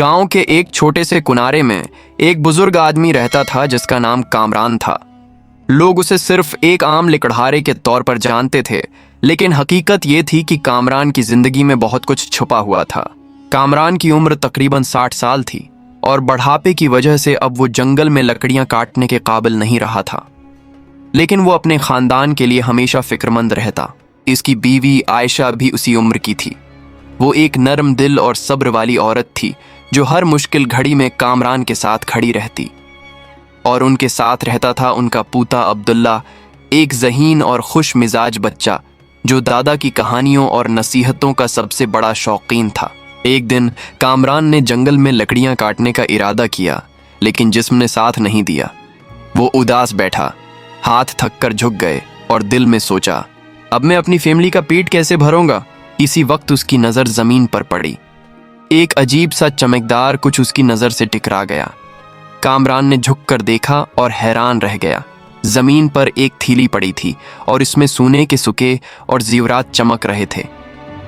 गांव के एक छोटे से किनारे में एक बुजुर्ग आदमी रहता था जिसका नाम कामरान था। लोग उसे सिर्फ एक आम लकड़हारे के तौर पर जानते थे, लेकिन हकीकत ये थी कि कामरान की जिंदगी में बहुत कुछ छुपा हुआ था। कामरान की उम्र तकरीबन 60 साल थी और बढ़ापे की वजह से अब वो जंगल में लकड़ियां काटने के काबिल नहीं रहा था, लेकिन वो अपने खानदान के लिए हमेशा फिक्रमंद रहता। इसकी बीवी आयशा भी उसी उम्र की थी। वो एक नरम दिल और सब्र वाली औरत थी जो हर मुश्किल घड़ी में कामरान के साथ खड़ी रहती। और उनके साथ रहता था उनका पूता अब्दुल्ला, एक ज़हीन और खुश मिजाज बच्चा जो दादा की कहानियों और नसीहतों का सबसे बड़ा शौकीन था। एक दिन कामरान ने जंगल में लकड़ियां काटने का इरादा किया, लेकिन जिस्म ने साथ नहीं दिया। वो उदास बैठा, हाथ थक कर झुक गए और दिल में सोचा, अब मैं अपनी फैमिली का पेट कैसे भरूंगा। इसी वक्त उसकी नज़र ज़मीन पर पड़ी। एक अजीब सा चमकदार कुछ उसकी नज़र से टकरा गया। कामरान ने झुककर देखा और हैरान रह गया। ज़मीन पर एक थैली पड़ी थी और इसमें सोने के सिक्के और ज़ेवरात चमक रहे थे।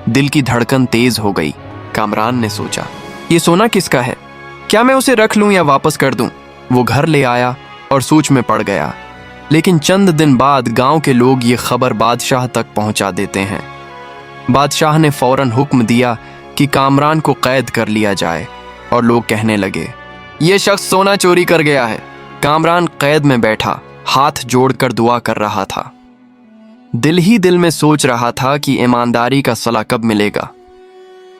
दिल की धड़कन तेज हो गई। कामरान ने सोचा, ये सोना किसका है? क्या मैं उसे रख लूं या वापस कर दूं? वो घर ले आया और सोच में पड़ गया। लेकिन चंद दिन बाद गांव के लोग ये खबर बादशाह तक पहुंचा देते हैं। बादशाह ने फौरन हुक्म दिया कि कामरान को कैद कर लिया जाए और लोग कहने लगे, ये शख्स सोना चोरी कर गया है। कामरान कैद में बैठा हाथ जोड़कर दुआ कर रहा था। दिल ही दिल में सोच रहा था कि ईमानदारी का सला कब मिलेगा।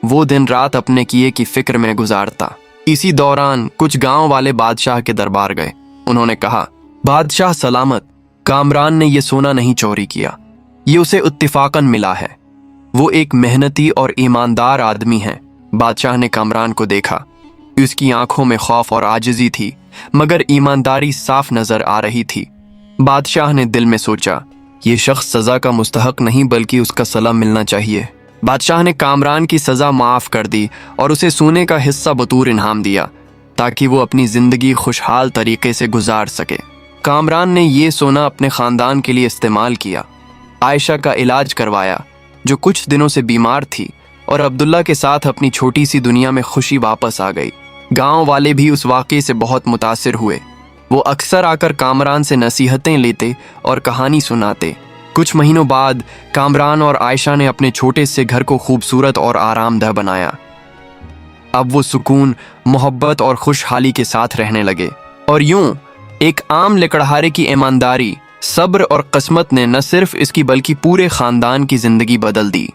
वो दिन रात अपने किए की फिक्र में गुजारता। इसी दौरान कुछ गांव वाले बादशाह के दरबार गए। उन्होंने कहा, बादशाह सलामत, कामरान ने ये सोना नहीं चोरी किया, ये उसे इत्तिफाकन मिला है। वो एक मेहनती और ईमानदार आदमी है। बादशाह ने कामरान को देखा। उसकी आंखों में खौफ और आजिज़ी थी, मगर ईमानदारी साफ नजर आ रही थी। बादशाह ने दिल में सोचा, ये शख्स सज़ा का मुस्तहक नहीं बल्कि उसका सला मिलना चाहिए। बादशाह ने कामरान की सज़ा माफ़ कर दी और उसे सोने का हिस्सा बतौर इनाम दिया ताकि वो अपनी ज़िंदगी खुशहाल तरीके से गुजार सके। कामरान ने ये सोना अपने ख़ानदान के लिए इस्तेमाल किया। आयशा का इलाज करवाया जो कुछ दिनों से बीमार थी, और अब्दुल्ला के साथ अपनी छोटी सी दुनिया में खुशी वापस आ गई। गांव वाले भी उस वाक़े से बहुत मुतासिर हुए। वो अक्सर आकर कामरान से नसीहतें लेते और कहानी सुनाते। कुछ महीनों बाद कामरान और आयशा ने अपने छोटे से घर को खूबसूरत और आरामदह बनाया। अब वो सुकून, मोहब्बत और खुशहाली के साथ रहने लगे। और यूं एक आम लकड़हारे की ईमानदारी, सब्र और किस्मत ने न सिर्फ इसकी बल्कि पूरे खानदान की जिंदगी बदल दी।